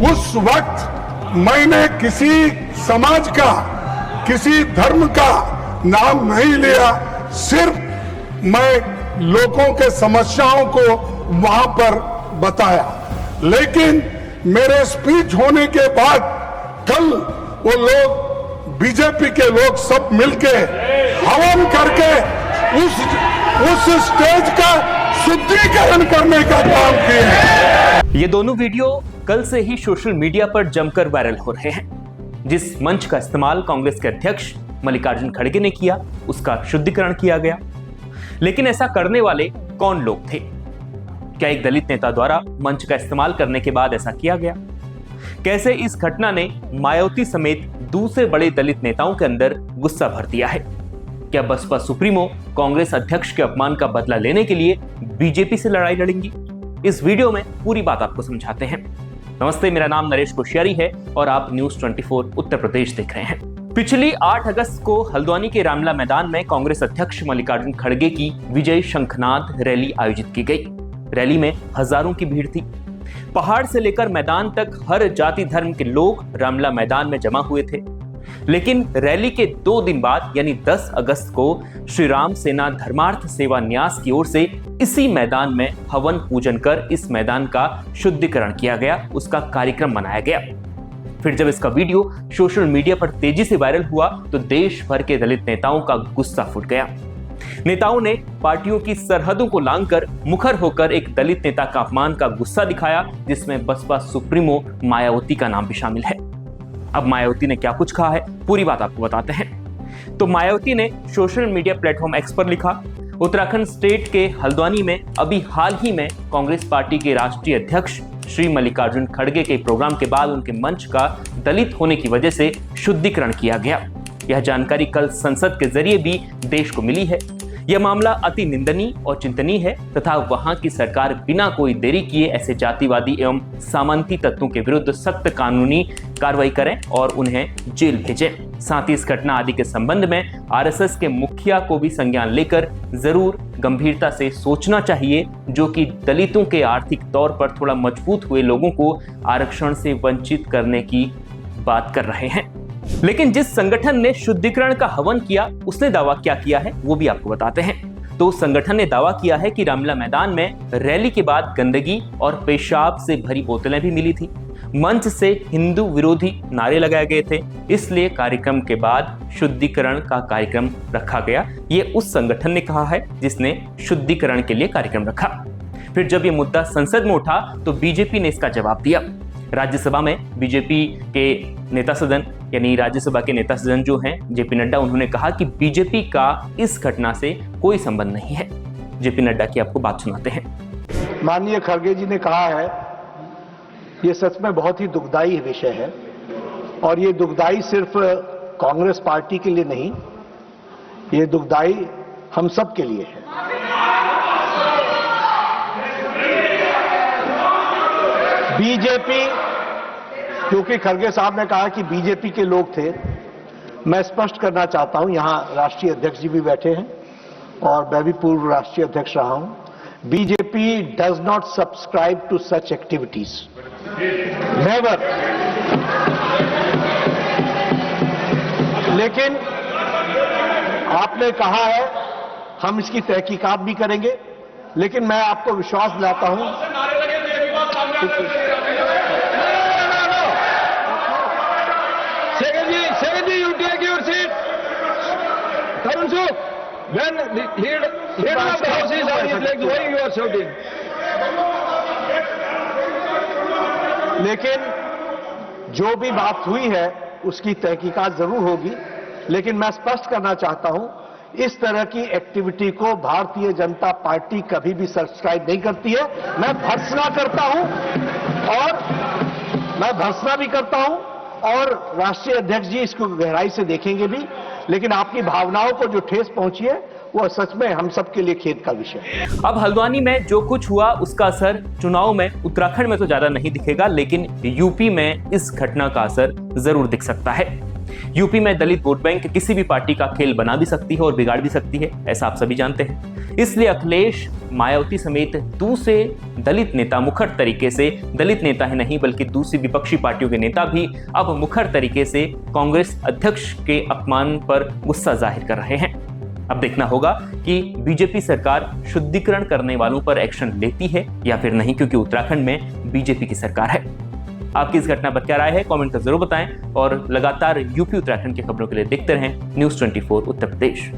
उस वक्त मैंने किसी समाज का, किसी धर्म का नाम नहीं लिया, सिर्फ मैं लोगों के समस्याओं को वहां पर बताया। लेकिन मेरे स्पीच होने के बाद कल वो लोग, बीजेपी के लोग सब मिलके हवन करके उस स्टेज का शुद्धिकरण करने का काम किए। ये दोनों वीडियो कल से ही सोशल मीडिया पर जमकर वायरल हो रहे हैं। जिस मंच का इस्तेमाल कांग्रेस के अध्यक्ष मल्लिकार्जुन खड़गे ने किया, उसका शुद्धिकरण किया गया। लेकिन ऐसा करने वाले कौन लोग थे? क्या एक दलित नेता द्वारा मंच का इस्तेमाल करने के बाद ऐसा किया गया? कैसे इस घटना ने मायावती समेत दूसरे बड़े दलित नेताओं के अंदर गुस्सा भर दिया है? क्या बसपा सुप्रीमो कांग्रेस अध्यक्ष के अपमान का बदला लेने के लिए बीजेपी से लड़ाई लड़ेंगी? इस वीडियो में पूरी बात आपको समझाते हैं। नमस्ते, मेरा नाम नरेश कोश्यारी है और आप न्यूज 24 उत्तर प्रदेश देख रहे हैं। पिछली 8 अगस्त को हल्द्वानी के रामला मैदान में कांग्रेस अध्यक्ष मल्लिकार्जुन खड़गे की विजय शंखनाद रैली आयोजित की गई। रैली में हजारों की भीड़ थी। पहाड़ से लेकर मैदान तक हर जाति धर्म के लोग रामला मैदान में जमा हुए थे। लेकिन रैली के 2 दिन बाद यानी 10 अगस्त को श्री राम सेना धर्मार्थ सेवा न्यास की ओर से इसी मैदान में हवन पूजन कर इस मैदान का शुद्धिकरण किया गया, उसका कार्यक्रम मनाया गया। फिर जब इसका वीडियो सोशल मीडिया पर तेजी से वायरल हुआ तो देश भर के दलित नेताओं का गुस्सा फूट गया। नेताओं ने पार्टियों की सरहदों को लांघकर मुखर होकर एक दलित नेता का अपमान का गुस्सा दिखाया, जिसमें बसपा सुप्रीमो मायावती का नाम भी शामिल है। अब मायावती ने क्या कुछ कहा है, पूरी बात आपको बताते हैं। तो मायावती ने सोशल मीडिया प्लेटफॉर्म एक्स पर लिखा, उत्तराखंड स्टेट के हल्द्वानी में अभी हाल ही में कांग्रेस पार्टी के राष्ट्रीय अध्यक्ष श्री मल्लिकार्जुन खड़गे के प्रोग्राम के बाद उनके मंच का दलित होने की वजह से शुद्धिकरण किया गया। यह जानकारी कल संसद के जरिए भी देश को मिली है। यह मामला अति निंदनीय और चिंतनीय है तथा वहां की सरकार बिना कोई देरी किए ऐसे जातिवादी एवं सामंती तत्वों के विरुद्ध सख्त कानूनी कार्रवाई करें और उन्हें जेल भेजें। साथ ही इस घटना आदि के संबंध में आरएसएस के मुखिया को भी संज्ञान लेकर जरूर गंभीरता से सोचना चाहिए, जो कि दलितों के आर्थिक तौर पर थोड़ा मजबूत हुए लोगों को आरक्षण से वंचित करने की बात कर रहे हैं। लेकिन जिस संगठन ने शुद्धिकरण का हवन किया, उसने दावा क्या किया है वो भी आपको बताते हैं। तो उस संगठन ने दावा किया है कि रामला मैदान में रैली के बाद गंदगी और पेशाब से भरी बोतलें भी मिली थी। मंच से हिंदू विरोधी नारे लगाए गए थे, इसलिए कार्यक्रम के बाद शुद्धिकरण का कार्यक्रम रखा गया। ये उस संगठन ने कहा है जिसने शुद्धिकरण के लिए कार्यक्रम रखा। फिर जब ये मुद्दा संसद में उठा तो बीजेपी ने इसका जवाब दिया। राज्यसभा में बीजेपी के नेता सदन यानी राज्यसभा के नेता सदन जो हैं जेपी नड्डा, उन्होंने कहा कि बीजेपी का इस घटना से कोई संबंध नहीं है। जेपी नड्डा की आपको बात सुनाते हैं। माननीय खड़गे जी ने कहा है, ये सच में बहुत ही दुखदाई विषय है और ये दुखदाई सिर्फ कांग्रेस पार्टी के लिए नहीं, ये दुखदाई हम सब के लिए है। बीजेपी, क्योंकि खड़गे साहब ने कहा कि बीजेपी के लोग थे, मैं स्पष्ट करना चाहता हूं, यहां राष्ट्रीय अध्यक्ष जी भी बैठे हैं और मैं भी पूर्व राष्ट्रीय अध्यक्ष रहा हूं। BJP does not subscribe to such activities, never. लेकिन आपने कहा है हम इसकी तहकीकात भी करेंगे, लेकिन मैं आपको विश्वास दिलाता हूं Second, you take your seat. Tarun Suk, when the leader of the house is on his legs, why you are shouting? लेकिन जो भी बात हुई है उसकी तहकीकात जरूर होगी, लेकिन मैं स्पष्ट करना चाहता हूं, इस तरह की एक्टिविटी को भारतीय जनता पार्टी कभी भी सब्सक्राइब नहीं करती है। मैं भर्त्सना करता हूं और मैं भर्त्सना भी करता हूं और राष्ट्रीय अध्यक्ष जी इसको गहराई से देखेंगे भी, लेकिन आपकी भावनाओं को जो ठेस पहुंची है वो सच में हम सबके लिए खेद का विषय है। अब हल्द्वानी में जो कुछ हुआ उसका असर चुनाव में उत्तराखंड में तो ज्यादा नहीं दिखेगा, लेकिन यूपी में इस घटना का असर जरूर दिख सकता है। यूपी में दलित वोट बैंक किसी भी पार्टी का खेल बना भी सकती है और बिगाड़ भी सकती है, ऐसा आप सभी जानते हैं। इसलिए अखिलेश, मायावती समेत दूसरे दलित नेता मुखर तरीके से, दलित नेता ही नहीं बल्कि दूसरी विपक्षी पार्टियों के नेता भी अब मुखर तरीके से कांग्रेस अध्यक्ष के अपमान पर गुस्सा जाहिर कर रहे हैं। अब देखना होगा कि बीजेपी सरकार शुद्धिकरण करने वालों पर एक्शन लेती है या फिर नहीं, क्योंकि उत्तराखंड में बीजेपी की सरकार है। आपकी इस घटना पर क्या राय है, कमेंट कर जरूर बताएं और लगातार यूपी उत्तराखंड की खबरों के लिए देखते रहें News 24 उत्तर प्रदेश।